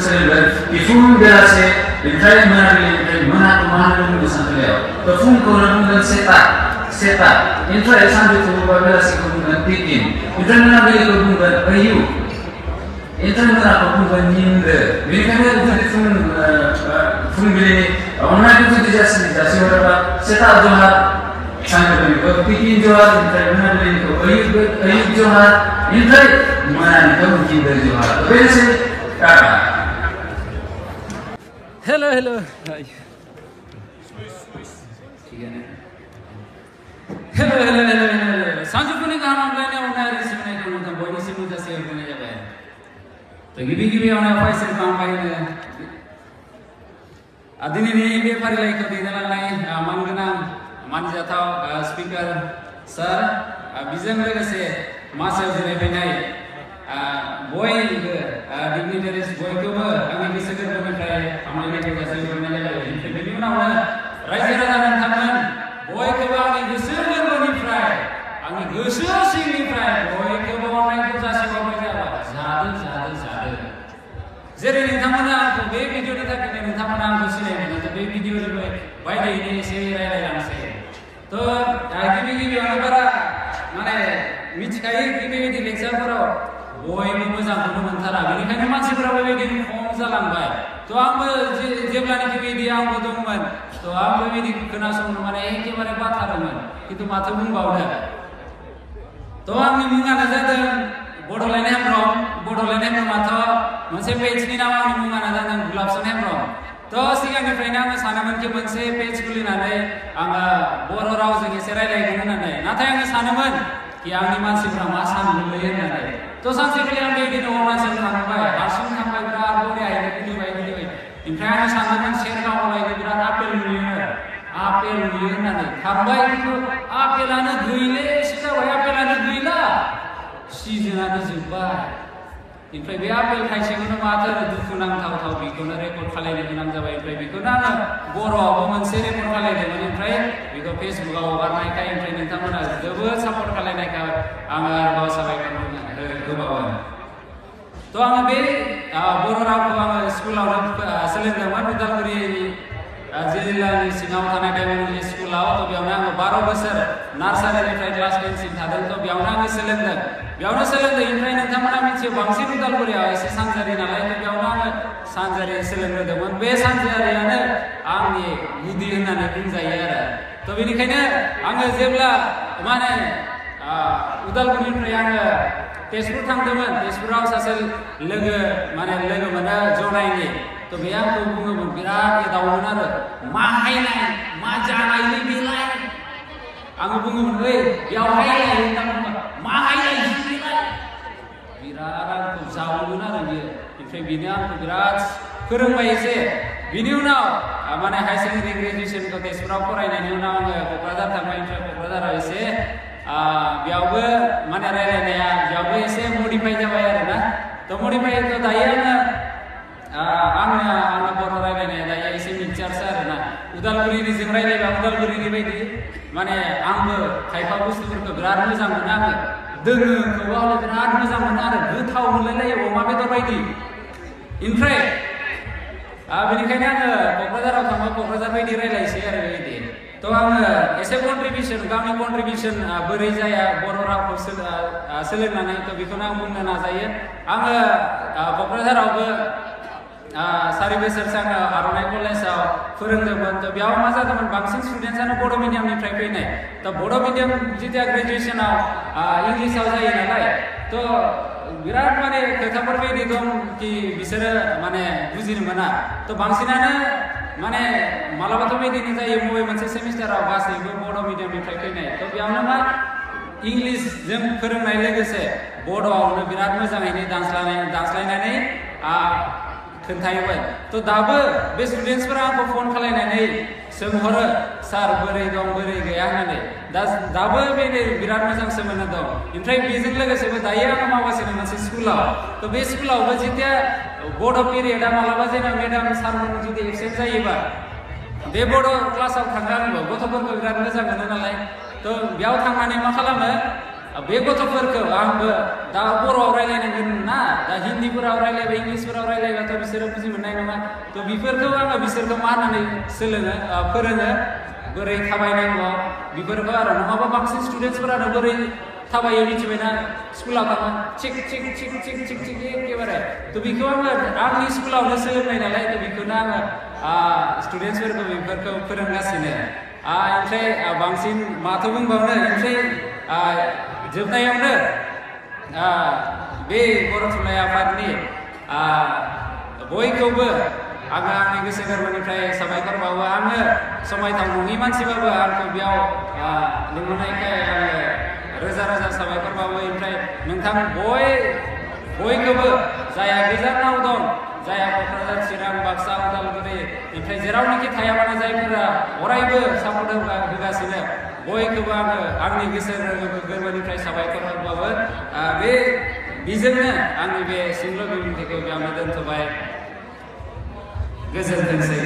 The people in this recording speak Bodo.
सोलिगोन फुं बेलासे बेनिफ्राय मोनाबिलिनिफ्राय मोनाखौ मा होनो बुंदों सानथालियाव थ' फुंखौनो बुंगोन सेता बेनिफ्राय सानजौफु बा बेलासिखौ बुंगोन पिकिन बेनिफ्राय मोनाबिलिखौ बुंगोन अयु बेनिफ्राय मोनाखौ बुंगोन निन्दो बेनिखायनो जुदि फुंबिलिनि अननायखौ जुदि जासिहरोबा सेता जहार सानजौफुनिखौ पिकिन जहार बेनिफ्राय मोनाबिलिनिखौ अयु जहार बेनिफ्राय मोनानिखौ निन्दो जहार बेनोसै tata hello hello hello hello hello सानजौफुनि गाहाम हामलायनाय अननाय आरो सिबिनायखौ नोंथां बयनिसिमबो जासिहरनाय जाबाय थ' गिबियावनो फाइसेलखौ हामबायनो दिनैनि बे फारिलाइखौ दैदेनलांनाय मानगोनां मानजाथाव स्पिकार सार बेजों लोगोसे मासियाव जिरायफैनाय बयबो डिग्निटारिस बयखौबो आंनि गोसो गोरबोनिफ्राय हामलायनायखौ जासिहरनाय जाबाय बेनि उनावनो रायजो राजा नोंथांमोन बयखौबो आंनि गोसो गोरबोनिफ्राय आंनि गोसो सिंनिफ्राय बयखौबो अननायखौ जासिहरनाय जाबाय जेरै नोंथांमोना आंखौ बे भिडिअनि थाखायनो नोंथांमोना आंखौ सिनायमोन बे भिडिअनिफ्राय बायदियैनो एसे रायलायलांसै थ' गिबियावनो बारा माने मिथिखायो बेबायदि लेक्सारफोराव बयबो मोजांखौनो मोनथारा बेनिखायनो मानसिफोरा बेबायदिनो खम जालांबाय थ' आंबो जेब्लानाखि बेबायदि आंबो दंमोन थ' आंबो बेबायदि खोनासंनो माने एखेबारे बाथारोमोन खिन्थु माथो बुंबावनो थ' आंनि मुङानो जादों बड'लेण्ड हेम्ब्रमाथ' मोनसे पेजनि नाम आंनि मुङानो जादों गुलाबसन हेम्ब्रम थ' सिगांनिफ्रायनो आङो सानोमोनखि मोनसे पेज खुलिनानै आङो बर' रावजों एसे रायलायगोन होननानै नाथाय आङो सानोमोन कि आंनि मानसिफ्रा मा सानगोनलै होननानै थ' सानसेखालि आं बेबायदिनो अरुणाचल थांबाय हारसिं थांबाय बिराद बरियाहैनो गिदिंबाय ओमफ्राय आङो सानदोंमोन सेरगावआव लायनो बिराद आपेल नुयो होननानै थांबाय खिन्थु आपेलानो गैलेसो जाबाय आपेलानो गैला सिजोनानो जोब्बाय ओमफ्राय बे आपेल थाइसेखौनो माथो दुखु नांथाव बेखौनो रेकर्ड खालायनो गोनां जाबाय ओमफ्राय बेखौनो आङो बर'आवबो मोनसे रेकर्ड खालायदोंमोन ओमफ्राय बेखौ फेसबुकआव हगारनायखाय ओमफ्राय नोंथांमोना जोबोद सापर्ट खालायनायखाय आङो आरोबाव साबायखर होबावो थ' आङो बे बर' रावखौ आङो स्कुलावनो सोलोंदोंमोन उदालगुरि जिल्लानि सिङाव थानाय डायमन्ड स्कुलाव थ' बेयावनो आङो 12 बोसोर नार्सारिनिफ्राय क्लास 10 सिम थादों थ' बेयावनो आङो सोलोंदों ओमफ्राय नोंथांमोना मिथियो बांसिन उदालगुरियाव एसे सानजारि नालाय थ' बेयावनो आङो सानजारि सोलोंदोंमोन बे सानजारियानो आंनि गुदि होननानै बुंजायो आरो थ' बेनिखायनो आङो जेब्ला माने उदालगुरिनिफ्राय आङो तेजपुर थांदोंमोन तेजपुराव सासे लोगो मोनो जनायनि थ' बे आंखौ बुङोमोन बिराद एदावोमोन आरो मा हायनाय मा जानायनि बेलाय आङो बुङोमोन ओइ बेयावहाय होनना बुङो मा हायनाय बिराद आंखौ जावोमोन आरो बियो ओमफ्राय बेनो आंखौ बिराद फोरोंबाय एसे बिनि उनाव माने हाई सेकेन्डारि ग्रेजुवेसनखौ तेजपुराव फरायनायनि उनाव आङो क'क्राझार थांबाय ओमफ्राय क'क्राझाराव एसे बेयावबो माने रायलायनाया बेयावबो एसे मडिफाइ जाबाय आरोना थ' मडिफाइखौ दायो आङो बर' रायलायनाया दायो एसे मिक्सारसो आरोना उदालगुरिनिजों रायलायबा उदालगुरिनि बायदि माने आंबो खायफा बुस्थुफोरखौ बिराद मोजां मोनो आङो दोङोखौबो आङो बिराद मोजां मोनो आरो गोथाव मोनलायलायो अमा बेदर बायदि ओमफ्राय बेनिखायनो आङो क'क्राझाराव थांबा क'क्राझार बायदि रायलायसै आरो बेबायदि थ' आङो एसे गावनि कन्ट्रिबिउसन बोरै जाया बर' रावखौ सोलोंनानै थ' बेखौनो आं बुंनो नाजायो आङो क'क्राझारावबो 4 बोसोरसो आङो आर'नाइ कलेजाव फोरोंदोंमोन थ' बेयाव मा जादोंमोन बांसिन स्टुडेन्टसानो बर' मिडियामनिफ्राय फैनाय थ' बर' मिडियाम जेथिया ग्रेजुवेसनाव इंलिसाव जायो नालाय थ' बिराद माने खोथाफोर बायदि दं कि बिसोरो माने बुजिनो मोना थ' बांसिनानो माने मालाबाथ' बेबायदिनो जायो बबे मोनसे सेमिस्टाराव गासैबो बर' मिडियामनिफ्राय फैनाय थ' बेयावनो मा इंलिसजों फोरोंनाय लोगोसे बर'आवनो बिराद मोजाङैनो दानस्लायनानै खोन्थायोमोन थ' दाबो बे स्टुडेन्टसफोरा आंखौ फन खालायनानै सोंहरो सार बोरै दं बोरै गैया होननानै दाबो बे बिराद मोजां सोमोन्दो दं ओमफ्राय बेजों लोगोसेबो दायो आङो मावगासिनो मोनसे स्कुलाव थ' बे स्कुलावबो जेथिया बड' पिरियडआ मालाबा जेनेबा मेडाम सारमोन जुदि एबसेन्ट जायोबा बे बड' क्लासाव थाङो आंबो गथ'फोरखौ बिराद मोजां मोनो नालाय थ' बेयाव थांनानै मा खालामो बे गथ'फोरखौ आंबो दा बर'आव रायलायनांगोन ना दा हिन्दीफोराव रायलायबाय इंलिसफोराव रायलायबाथ' बिसोरो बुजि मोननाय नङा थ' बेफोरखौ आङो बिसोरखौ मा होननानै सोलोङो फोरोङो बोरै थाबायनांगौ बेफोरखौ आरो नङाबा बांसिन स्टुडेन्टसफोरानो बोरै थाबायो मिथिबायना स्कुलाव थाङो चिक चिक चिक चिक चिक चिक एखेबारे थ' बेखौ आङो आंनि स्कुलावनो सोलोंनाय नालाय थ' बेखौनो आङो स्टुडेन्टसफोरखौ बेफोरखौ फोरोंगासिनो ओमफ्राय बांसिन माथो बुंबावनो ओमफ्राय जोबनायावनो बे बर' थुनलाइ आफादनि बयखौबो आङो आंनि गोसो गोरबोनिफ्राय साबायखर बावो आङो समायथाव नङि मानसिबाबो आंखौ बेयाव लिंहरनायखाय आङो रोजा रोजा साबायखर बावो ओमफ्राय नोंथां बयखौबो जायहा गोजानाव दं जायहा क'क्राझार चिरां बाक्सा उदालगुरि ओमफ्राय जेरावनोखि थाया मानो जायफोरा अरायबो सापर्ट होगासिनो बयखौबो आङो आंनि गोसो गोरबोनिफ्राय साबायखर बावो बेजोंनो आंनि बे सुंद' बिबुंथिखौ बेयावनो दोनथ'बाय गोजोनथोंसै